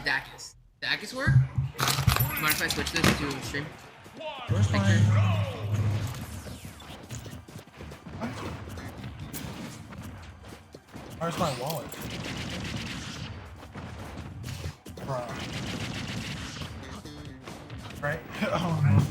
Dacus. Dacus work? Mind if I switch this to stream? Where's my... What? Where's my wallet? Bro. Right? Oh no.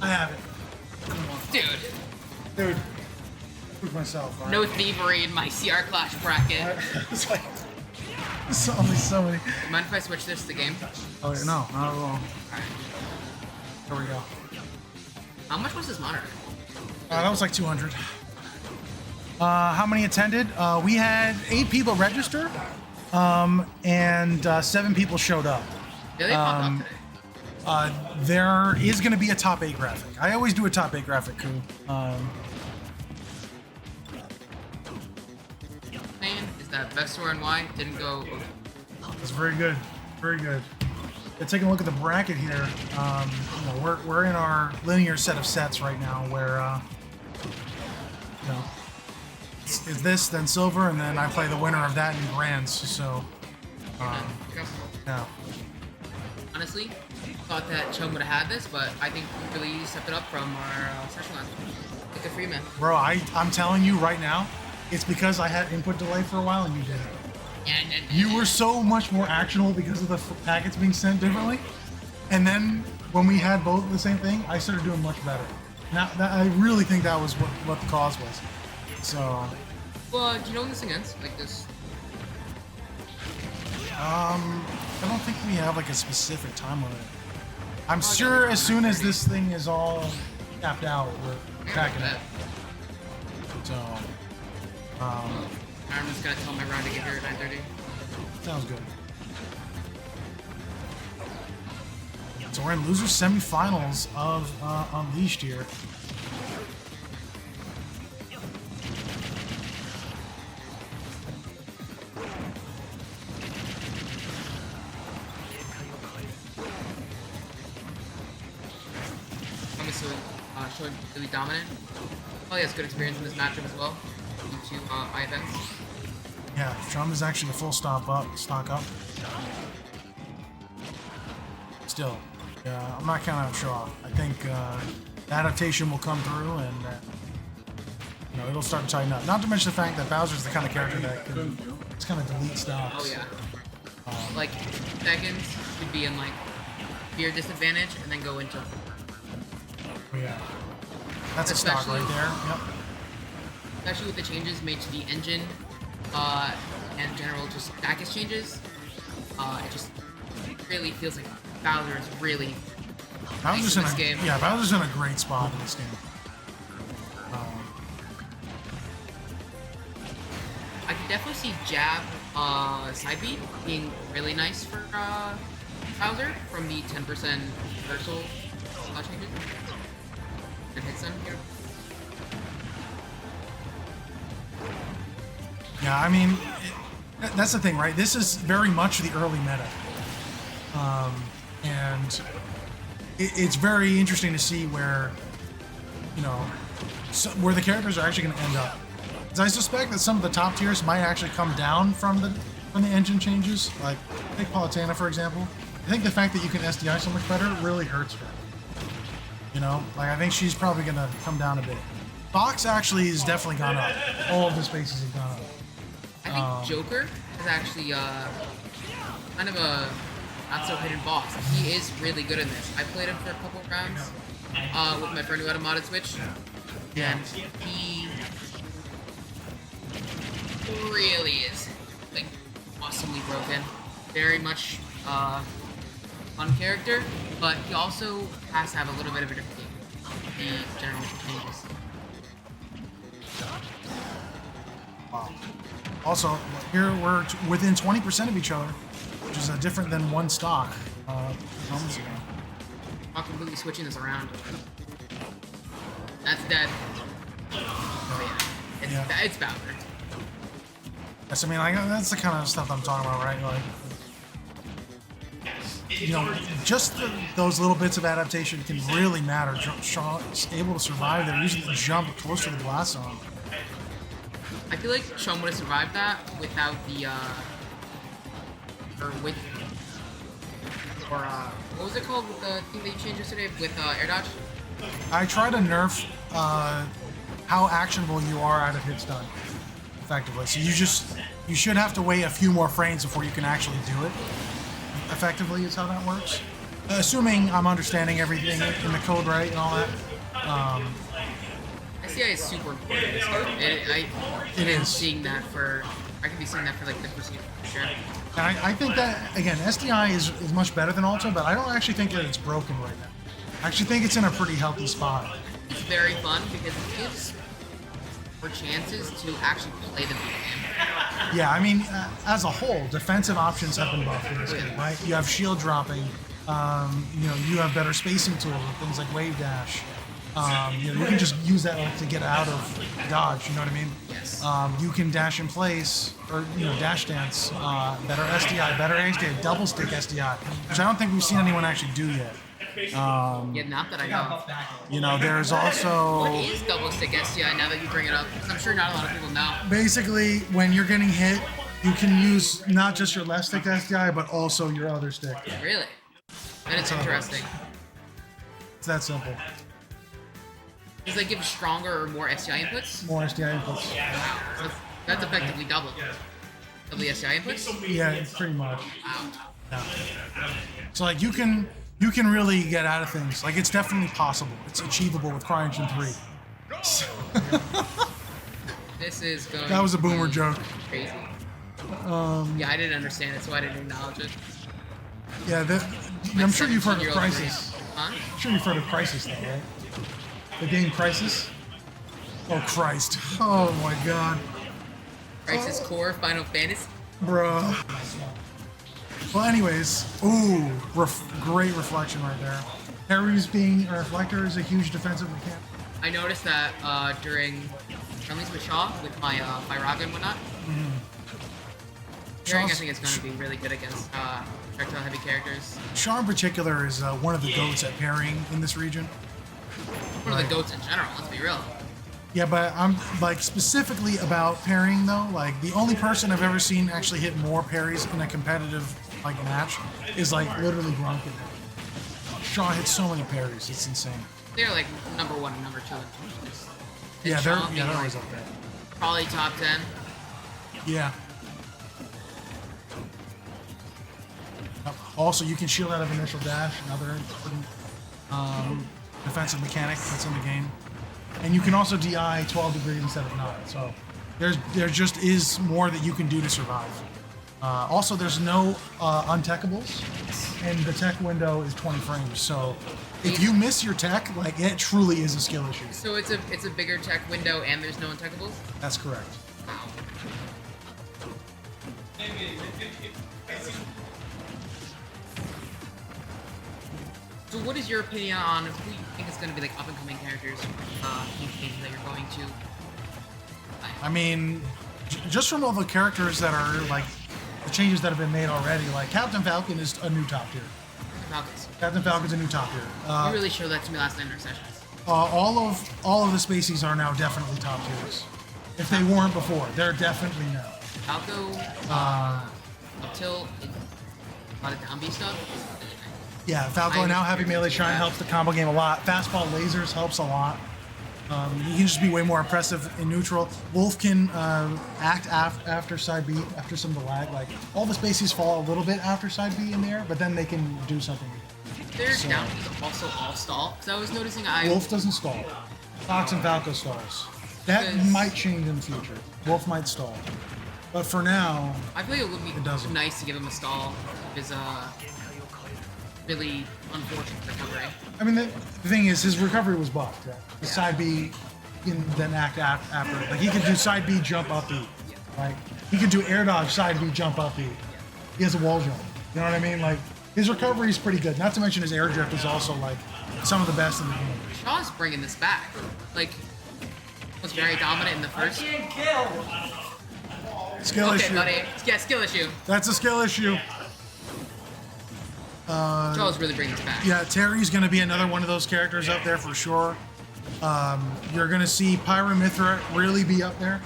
I have it. Come on. Dude. Prove myself. Right? No thievery in my CR Clash bracket. It's like, there's only so many. Mind if I switch this to game? Oh, no, not at all. Alright. There we go. How much was this monitor? That was like 200. How many attended? We had 8 people register, and 7 people showed up. Yeah, they popped up today. There is going to be a top 8 graphic. I always do a top 8 graphic, Cool. Is that Vexor and Y didn't go? That's very good. Very good. Taking a look at the bracket here. You know, we're in our linear set of sets right now, where you know, it's this, then silver, and then I play the winner of that in grands. So, yeah. Honestly, thought that Chum would have had this, but I think we really stepped it up from our session last week. Like a free man. Bro, I'm telling you right now, it's because I had input delay for a while and you didn't. You were so much more actionable because of the packets being sent differently. And then when we had both the same thing, I started doing much better. Now, I really think that was what the cause was. So. Well, do you know when this against? Like this? I don't think we have like a specific time limit. I'm sure as soon as this thing is all tapped out, we're packing it. So. I'm just gonna tell my round to get here at 9:30. Sounds good. So we're in loser semifinals of Unleashed here. I'm assuming showing really dominant. Oh, he has good experience in this matchup as well. Due to events. Yeah, Chum is actually a full stock up. Still, yeah, I'm not counting out show off. I think the adaptation will come through, and you know, it'll start to tighten up. Not to mention the fact that Bowser's the kind of character that can just kind of delete stocks. Oh yeah. Like seconds could be in like fear disadvantage, and then go into. Oh, yeah, that's a stock right there. Yep. Especially with the changes made to the engine and general just Dacus changes, it just really feels like Bowser is really Bowser's in this game. Yeah, Bowser's in a great spot in this game. I can definitely see jab side beat being really nice for Bowser from the 10% reversal changes. And hit some here. Yeah, I mean, that's the thing, right? This is very much the early meta. And it's very interesting to see where, you know, where the characters are actually going to end up. Because I suspect that some of the top tiers might actually come down from the engine changes. Like, take Palutena, for example. I think the fact that you can SDI so much better really hurts her. You know, like, I think she's probably going to come down a bit. Fox actually has definitely gone up. All of the spaces have gone up. I think Joker is actually kind of a not so hidden boss. He is really good in this. I played him for a couple of rounds with my friend who had a modded Switch, and he really is like awesomely broken. Very much fun character, but he also has to have a little bit of a different game. The general changes. Wow. Also, here we're within 20% of each other, which is different than one stock. Moments ago. I'm completely switching this around. That's dead. Oh yeah, it's Bowser. Yes, I mean, like, that's the kind of stuff I'm talking about, right? Like, just those little bits of adaptation can really matter. Shaw's able to survive there using the jump close to the blast zone. I feel like Chum would have survived that without the, what was it called with the thing that you changed yesterday with air dodge? I try to nerf how actionable you are out of hit stun, effectively. So you should have to wait a few more frames before you can actually do it. Effectively is how that works. Assuming I'm understanding everything in the code right and all that. SDI is super important in this game. I can be seeing that for like the procedure for sure. And I think that, again, SDI is much better than Alto, but I don't actually think that it's broken right now. I actually think it's in a pretty healthy spot. It's very fun because it gives more chances to actually play the game. Yeah, I mean, as a whole, defensive options have been buffed in this game, right? You have shield dropping, you have better spacing tools with things like wave dash. You can just use that to get out of dodge, you know what I mean? Yes. You can dash in place, or dash dance, better SDI, better HDI, double stick SDI, which I don't think we've seen anyone actually do yet. Yeah, not that I know. There's also... What is double stick SDI now that you bring it up? Because I'm sure not a lot of people know. Basically, when you're getting hit, you can use not just your left stick SDI, but also your other stick. Really? That is interesting. It's that simple. Does that give stronger or more SDI inputs? More SDI inputs. Wow. So that's effectively double. Double the SDI inputs? Yeah, pretty much. Wow. Yeah. So like you can really get out of things. Like it's definitely possible. It's achievable with CryEngine 3. This is going That was a boomer to be joke. Crazy. Yeah, I didn't understand it, so I didn't acknowledge it. Yeah, I'm sure you've heard of Crisis. Huh? I'm sure you've heard of Crisis, though, right? The game Crisis. Oh Christ! Oh my God! Crisis Core Final Fantasy. Bruh. Well, anyways, ooh, great reflection right there. Harry's being a reflector is a huge defensive mechanic. I noticed that during friendlies with Shaw with my Raga and whatnot. Hearing, I think it's going to be really good against projectile heavy characters. Shaw in particular is one of the goats at parrying in this region. One of the goats in general, let's be real. Yeah, but I'm like specifically about parrying though. Like the only person I've ever seen actually hit more parries in a competitive match is like literally Grunkin. Shaw hits so many parries, it's insane. They're like number 1 and number 2. Yeah, they're always up there. Probably top 10. Yeah. Also, you can shield out of initial dash, another important defensive mechanic that's in the game. And you can also DI 12 degrees instead of 9. So there just is more that you can do to survive. Also, there's no unteckables, and the tech window is 20 frames. So if you miss your tech, it truly is a skill issue. So it's a bigger tech window, and there's no unteckables? That's correct. Wow. So what is your opinion on who you think is going to be up-and-coming characters that you're going to? I mean, just from all the characters that are the changes that have been made already, Captain Falcon is a new top tier. Captain Falcon's a new top tier. You really showed that to me last night in our sessions. All of the species are now definitely top tiers. If they weren't before, they're definitely now. Falco, until a lot of down B stuff. Yeah, Falco now having melee shine helps the combo game a lot. Fastball lasers helps a lot. He can just be way more impressive in neutral. Wolf can act after side B, after some of the lag. All the species fall a little bit after side B in there, but then they can do something. Their down B is also all stall. Because I was noticing Wolf doesn't stall. Fox and Falco stalls. That might change in the future. Wolf might stall. But for now, I feel like it would be nice to give him a stall. Because really unfortunate recovery. I mean, the thing is, his recovery was buffed. Right? The side B, and then act after. He could do side B, jump up B. He could do air dodge, side B, jump up B. He has a wall jump. You know what I mean? His recovery is pretty good. Not to mention his air drift is also some of the best in the game. Shaw's bringing this back. Was very dominant in the first. Skill issue. Okay, buddy. Yeah, skill issue. That's a skill issue. Charles really brings us back. Yeah, Terry's going to be another one of those characters up there for sure. You're going to see Pyramithra really be up there.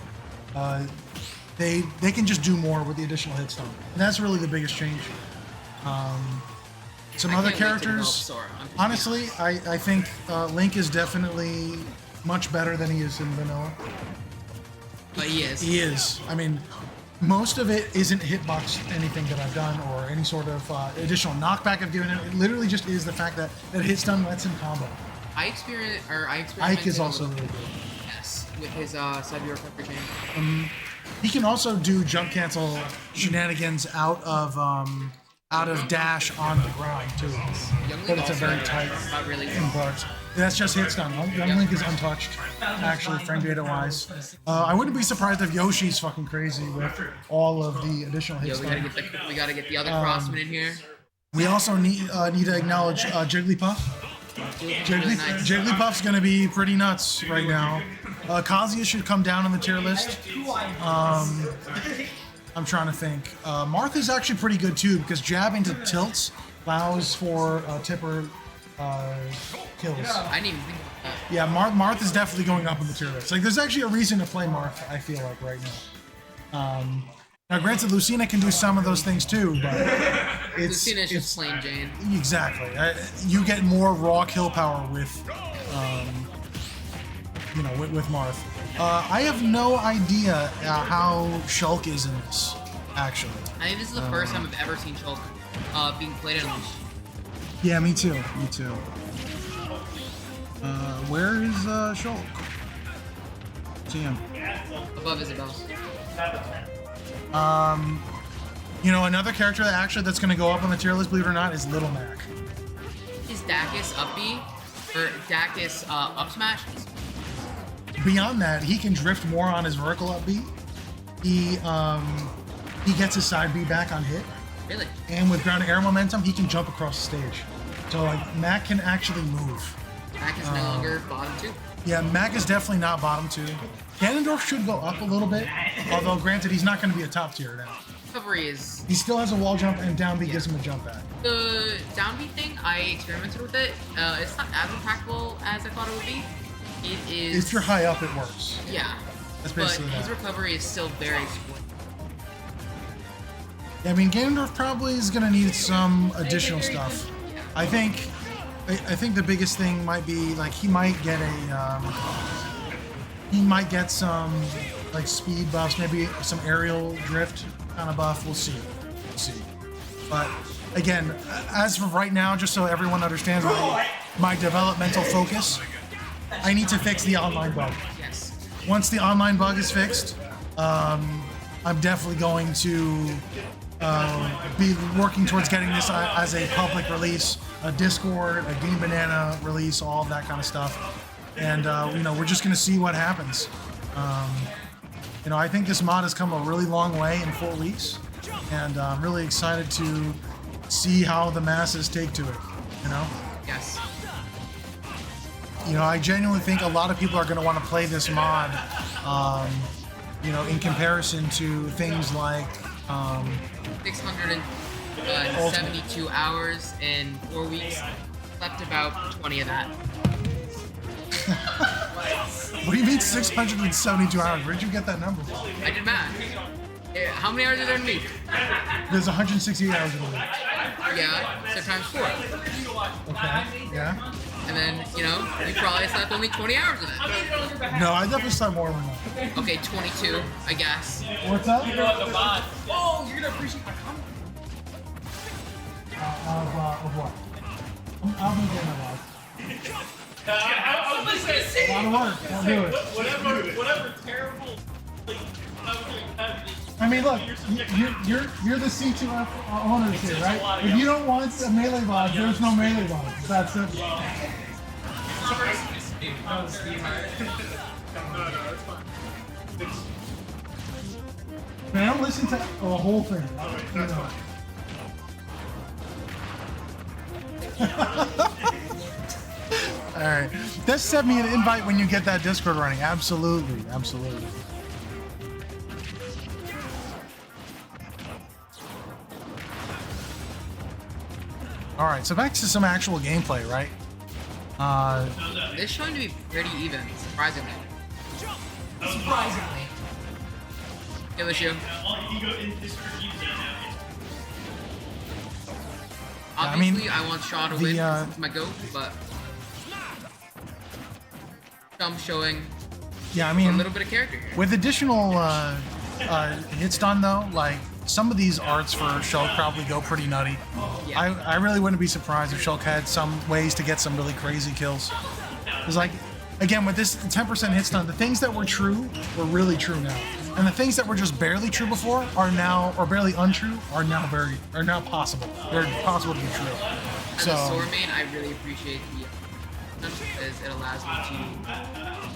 They can just do more with the additional hit stone. And that's really the biggest change. Some other characters, honestly, I think Link is definitely much better than he is in vanilla. But he is. He is. I mean, most of it isn't hitbox anything that I've done or any sort of additional knockback I've given him. It literally just is the fact that hit stun lets him combo. I experimented Ike is also really good. Yes, with his side recovery chain. He can also do jump cancel shenanigans out of dash on the ground too. But it's a very tight input. That's just hit stun. Young Link is untouched, actually, frame data wise. I wouldn't be surprised if Yoshi's fucking crazy with all of the additional hit stun. We gotta get the other Crossman in here. We also need to acknowledge Jigglypuff. Jigglypuff's gonna be pretty nuts right now. Kazuya should come down on the tier list. I'm trying to think. Martha's actually pretty good too because jab into tilts allows for tipper kills. I didn't even think about that. Yeah, Martha's definitely going up on the tier list. Like, there's actually a reason to play Martha, I feel like, right now. Now, granted, Lucina can do some of those things too, but Lucina's just plain Jane. Exactly. You get more raw kill power with, with Marth. I have no idea how Shulk is in this, actually. I think this is the first time I've ever seen Shulk being played in Unleashed. Yeah, me too. Where is Shulk? See him. Above Isabel. Another character that's going to go up on the tier list, believe it or not, is Little Mac. Is Dacus up B? Or Dacus up smash? Beyond that, he can drift more on his vertical up B. He gets his side B back on hit. Really? And with ground air momentum, he can jump across the stage. So Mac can actually move. Mac is no longer bottom 2. Yeah, Mac is definitely not bottom 2. Ganondorf should go up a little bit, although granted he's not going to be a top tier now. Recovery is... He still has a wall jump and down B gives him a jump back. The down B thing, I experimented with it. It's not as impractical as I thought it would be. It is... If you're high up, it works. Yeah. That's basically but his recovery is still very split. Yeah, I mean, Ganondorf probably is going to need some additional stuff. I think the biggest thing might be, like, he might get some, like, speed buffs, maybe some aerial drift kind of buff. We'll see. But, again, as of right now, just so everyone understands my developmental focus, I need to fix the online bug. Yes. Once the online bug is fixed, I'm definitely going to be working towards getting this as a public release, a Discord, a Game Banana release, all of that kind of stuff. And, we're just going to see what happens. I think this mod has come a really long way in 4 weeks. And I'm really excited to see how the masses take to it, Yes. I genuinely think a lot of people are going to want to play this mod, in comparison to things like 672 hours in 4 weeks. Left about 20 of that. What do you mean 672 hours? Where'd you get that number from? I did math. How many hours are there in a week? There's 168 hours in a week. Yeah, so times 4. Okay, yeah. And then, you probably slept only 20 hours of it. No, I definitely slept more than that. Okay, 22, I guess. What's up? Oh, you're gonna appreciate my comment. Of what? I'll be getting a lot. I was gonna say, A lot of work. I'll do it. whatever terrible. I mean, look, you're the C2F owners here, right? If you don't want a melee mod, there's no melee mod. That's it. Man, I don't listen to the whole thing. All right, just send me an invite when you get that Discord running. Absolutely. All right, so back to some actual gameplay, right? This showing to be pretty even, surprisingly. Surprisingly. Kill issue. Obviously, I want Shaw to win because it's my GOAT, but Chum showing Yeah, I mean, a little bit of character here. with additional hits done though, like some of these arts for Shulk probably go pretty nutty. Yeah. I really wouldn't be surprised if Shulk had some ways to get some really crazy kills. It's like, again, with this 10% hit stun, the things that were true were really true now, and the things that were just barely true before are now, or barely untrue, are now possible. They're possible to be true. As So, a sword main, I really appreciate the because it allows me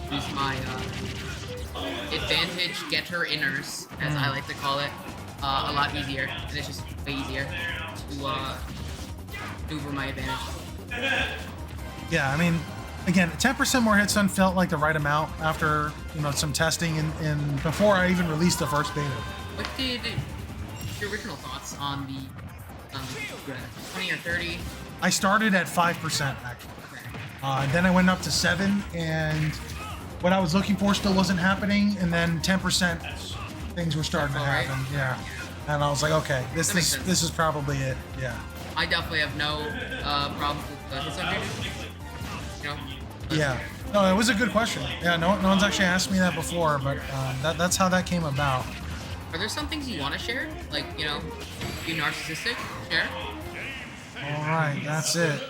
to use my advantage getter inners, as I like to call it, a lot easier, and it's just way easier to maneuver my advantage. yeah, I mean, again, 10% more hit stun felt like the right amount after, you know, some testing and before I even released the first beta. What did your original thoughts on the 20 or 30? I started at 5% actually. Okay. Then I went up to 7, and what I was looking for still wasn't happening, and then 10% things were starting to Alright. happen. Yeah, and I was like, okay, That makes sense. this is probably it. Yeah. I definitely have no problems with his advantage. You know? Yeah. No, it was a good question. Yeah, no one's actually asked me that before, but that's how that came about. Are there some things you want to share? Like, you know, be narcissistic? Share? All right, that's it.